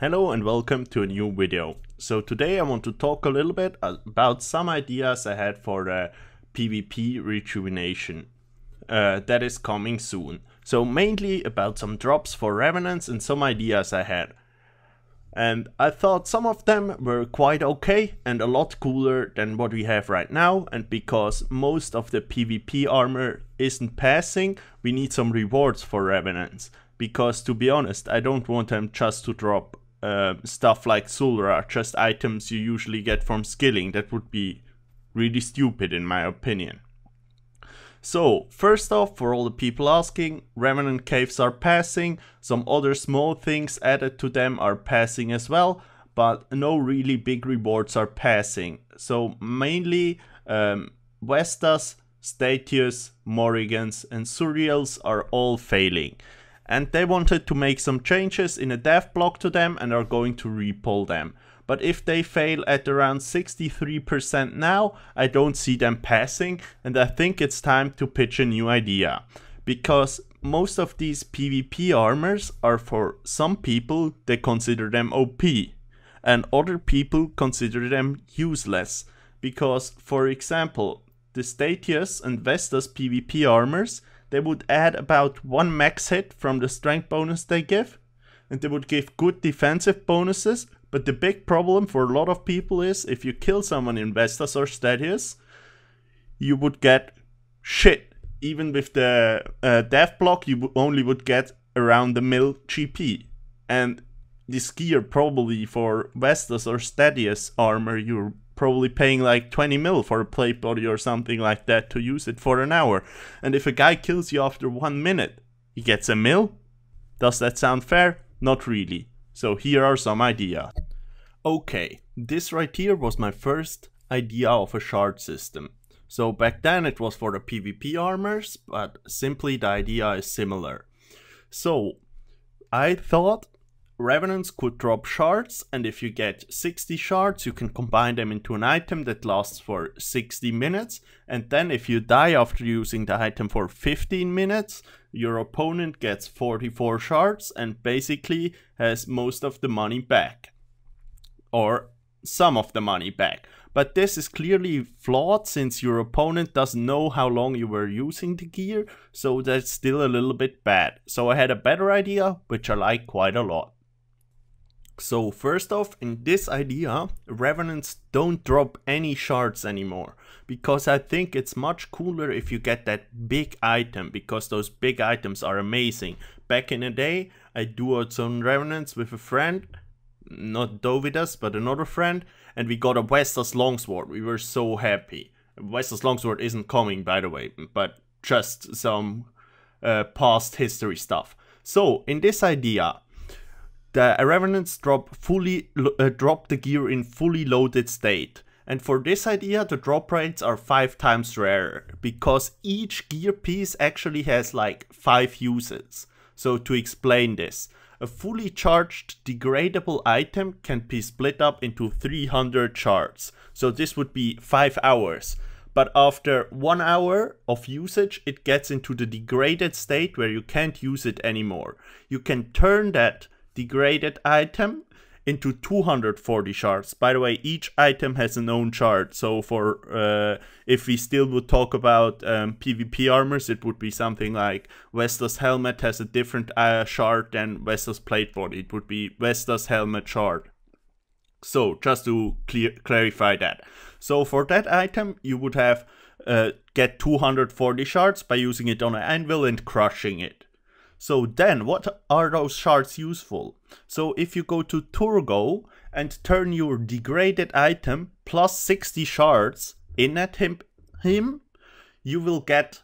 Hello and welcome to a new video. So today I want to talk a little bit about some ideas I had for the PvP rejuvenation that is coming soon. So mainly about some drops for Revenants and some ideas I had. And I thought some of them were quite okay and a lot cooler than what we have right now, and because most of the PvP armor isn't passing, we need some rewards for Revenants. Because to be honest, I don't want them just to drop stuff like Sulra, just items you usually get from skilling. That would be really stupid in my opinion. So first off, for all the people asking, Revenant caves are passing, some other small things added to them are passing as well, but no really big rewards are passing. So mainly Vestas, Statius, Morrigans and Surreals are all failing. And they wanted to make some changes in a dev block to them and are going to repull them. But if they fail at around 63% now, I don't see them passing, and I think it's time to pitch a new idea. Because most of these PvP armors are, for some people, they consider them OP. And other people consider them useless. Because, for example, the Statius and Vestas PvP armors, they would add about 1 max hit from the strength bonus they give, and they would give good defensive bonuses, but the big problem for a lot of people is if you kill someone in Vestas or Statius, you would get shit. Even with the death block, you only would get around the mil GP. And this gear probably for Vestas or Statius armor, you're probably paying like 20 mil for a plate body or something like that to use it for an hour. And if a guy kills you after 1 minute, he gets a mil? Does that sound fair? Not really. So here are some ideas. Okay, this right here was my first idea of a shard system. So back then it was for the PvP armors, but simply the idea is similar. So I thought Revenants could drop shards, and if you get 60 shards, you can combine them into an item that lasts for 60 minutes. And then if you die after using the item for 15 minutes, your opponent gets 44 shards and basically has most of the money back. Or some of the money back. But this is clearly flawed since your opponent doesn't know how long you were using the gear, so that's still a little bit bad. So I had a better idea, which I like quite a lot. So first off, in this idea, Revenants don't drop any shards anymore, because I think it's much cooler if you get that big item, because those big items are amazing. Back in the day, I duoed some Revenants with a friend, not Dovidas, but another friend, and we got a Vestas Longsword. We were so happy. Vestas Longsword isn't coming, by the way, but just some past history stuff. So, in this idea, the Revenants drop the gear in fully loaded state. And for this idea, the drop rates are 5 times rarer, because each gear piece actually has like 5 uses. So to explain this, a fully charged degradable item can be split up into 300 shards. So this would be 5 hours. But after 1 hour of usage, it gets into the degraded state where you can't use it anymore. You can turn that degraded item into 240 shards. By the way, each item has an own shard. So for if we still would talk about PvP armors, it would be something like Vestas helmet has a different shard than Vestas plate body. It would be Vestas helmet shard. So just to clarify that. So for that item, you would have get 240 shards by using it on an anvil and crushing it. So then, what are those shards useful? So if you go to Turgo and turn your degraded item plus 60 shards in at him, you will get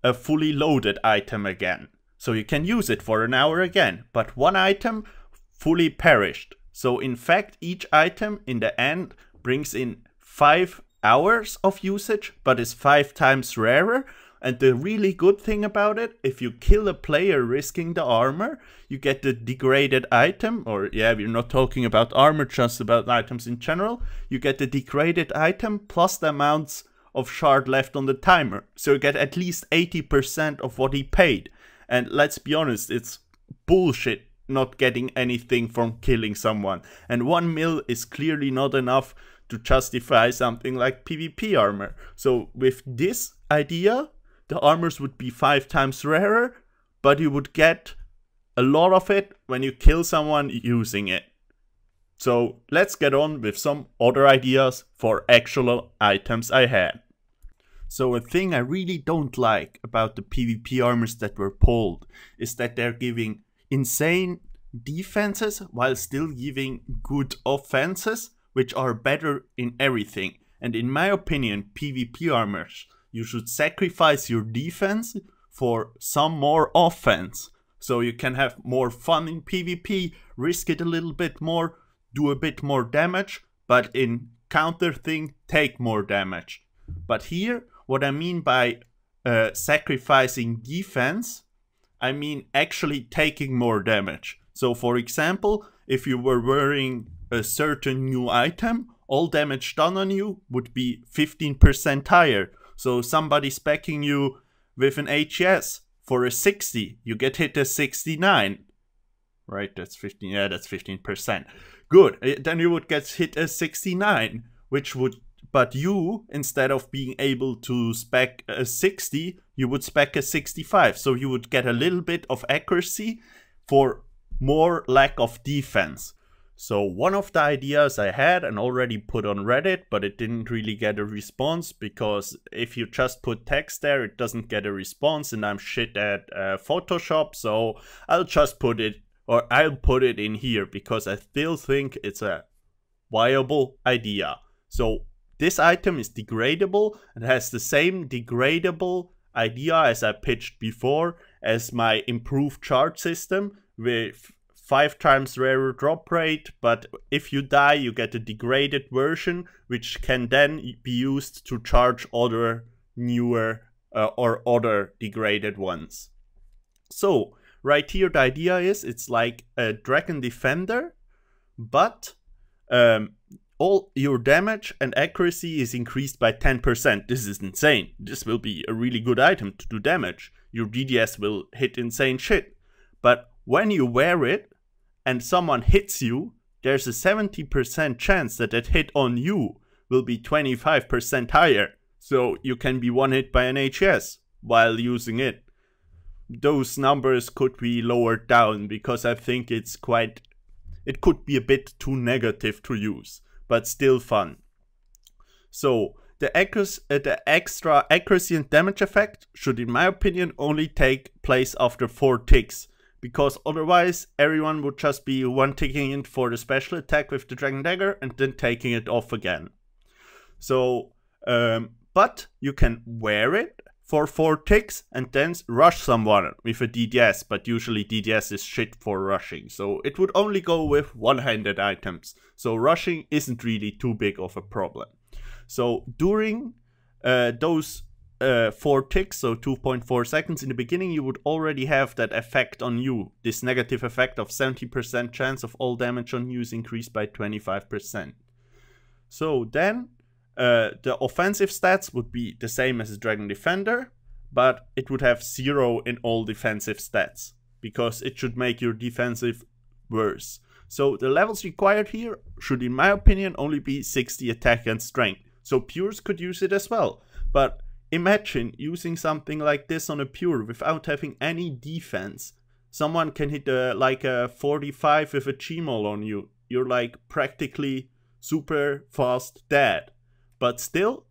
a fully loaded item again. So you can use it for an hour again, but one item fully perished. So in fact, each item in the end brings in 5 hours of usage, but is 5 times rarer. And the really good thing about it, if you kill a player risking the armor, you get the degraded item, or yeah, we're not talking about armor, just about items in general. You get the degraded item plus the amounts of shard left on the timer. So you get at least 80% of what he paid. And let's be honest, it's bullshit not getting anything from killing someone. And 1 mil is clearly not enough to justify something like PvP armor. So with this idea, the armors would be 5 times rarer, but you would get a lot of it when you kill someone using it. So let's get on with some other ideas for actual items I had. So a thing I really don't like about the PvP armors that were pulled is that they're giving insane defenses while still giving good offenses, which are better in everything. And in my opinion, PvP armors, you should sacrifice your defense for some more offense. So you can have more fun in PvP, risk it a little bit more, do a bit more damage, but in counter thing, take more damage. But here, what I mean by sacrificing defense, I mean actually taking more damage. So for example, if you were wearing a certain new item, all damage done on you would be 15% higher. So somebody specking you with an HS for a 60, you get hit a 69. Right, that's 15, yeah, that's 15%. Good, then you would get hit a 69, which would, but you, instead of being able to spec a 60, you would spec a 65. So you would get a little bit of accuracy for more lack of defense. So one of the ideas I had and already put on Reddit, but it didn't really get a response, because if you just put text there, it doesn't get a response, and I'm shit at Photoshop, so I'll just put it, or I'll put it in here, because I still think it's a viable idea. So this item is degradable and has the same degradable idea as I pitched before as my improved charge system with 5 times rarer drop rate, but if you die you get a degraded version which can then be used to charge other newer or other degraded ones. So right here the idea is it's like a Dragon Defender, but all your damage and accuracy is increased by 10%. This is insane. This will be a really good item to do damage. Your DDS will hit insane shit. But when you wear it and someone hits you, there's a 70% chance that that hit on you will be 25% higher. So you can be one hit by an HS while using it. Those numbers could be lowered down because I think it could be a bit too negative to use, but still fun. So the extra accuracy and damage effect should, in my opinion, only take place after 4 ticks, because otherwise everyone would just be one ticking in for the special attack with the Dragon Dagger and then taking it off again. So, but you can wear it for 4 ticks and then rush someone with a DDS, but usually DDS is shit for rushing, so it would only go with one-handed items, so rushing isn't really too big of a problem. So during those 4 ticks, so 2.4 seconds in the beginning, you would already have that effect on you. This negative effect of 70% chance of all damage on you is increased by 25%. So then the offensive stats would be the same as a Dragon Defender, but it would have 0 in all defensive stats, because it should make your defensive worse. So the levels required here should, in my opinion, only be 60 attack and strength. So pures could use it as well, but imagine using something like this on a pure without having any defense. Someone can hit like a 45 with a Gmaul on you. You're like practically super fast dead. But still,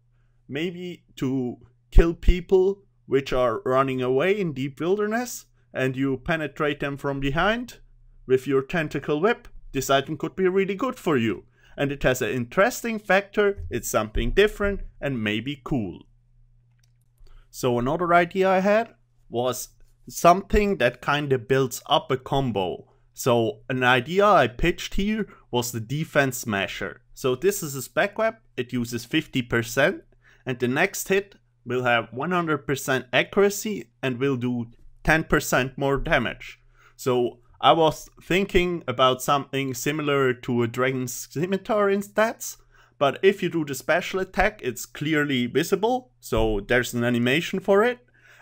maybe to kill people which are running away in deep wilderness and you penetrate them from behind with your tentacle whip, this item could be really good for you. And it has an interesting factor, it's something different and maybe cool. So another idea I had was something that kind of builds up a combo. So an idea I pitched here was the Defense Smasher. So this is a spec web, it uses 50%, and the next hit will have 100% accuracy and will do 10% more damage. So I was thinking about something similar to a Dragon's Scimitar in stats, but if you do the special attack, it's clearly visible, so there's an animation for it,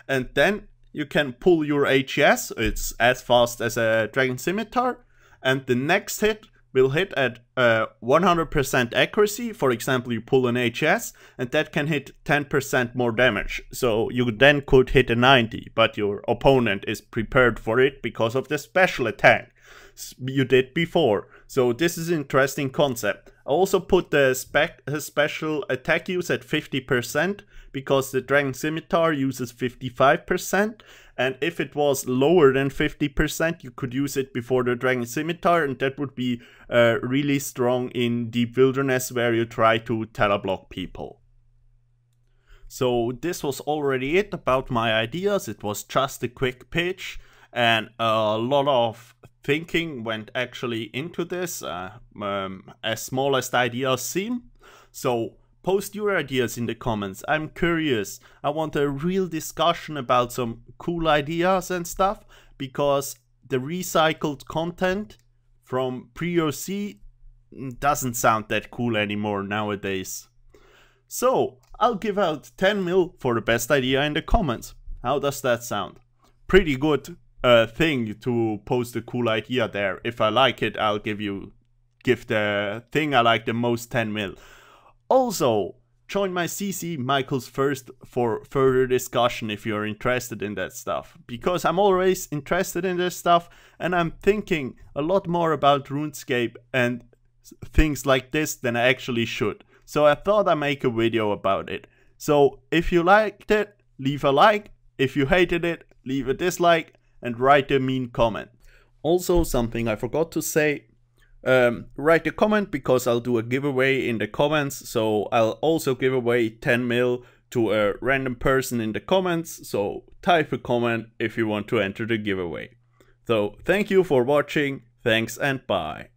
and then you can pull your HES, it's as fast as a Dragon Scimitar, and the next hit will hit at 100% accuracy. For example, you pull an HES, and that can hit 10% more damage. So you then could hit a 90, but your opponent is prepared for it because of the special attack you did before. So this is an interesting concept. I also put the special attack use at 50% because the Dragon Scimitar uses 55%, and if it was lower than 50% you could use it before the Dragon Scimitar, and that would be really strong in Deep Wilderness where you try to teleblock people. So this was already it about my ideas. It was just a quick pitch, and a lot of thinking went actually into this, as small as the ideas seem. So post your ideas in the comments. I'm curious. I want a real discussion about some cool ideas and stuff, because the recycled content from pre-OC doesn't sound that cool anymore nowadays. So I'll give out 10 mil for the best idea in the comments. How does that sound? Pretty good thing to post a cool idea there. If I like it, I'll give the thing I like the most 10 mil. Also, join my CC Michael's First for further discussion if you're interested in that stuff, because I'm always interested in this stuff and I'm thinking a lot more about RuneScape and things like this than I actually should. So I thought I'd make a video about it. So if you liked it, leave a like. If you hated it, leave a dislike and write a mean comment. Also, something I forgot to say, write a comment because I'll do a giveaway in the comments. So I'll also give away 10 mil to a random person in the comments. So type a comment if you want to enter the giveaway. So thank you for watching. Thanks and bye.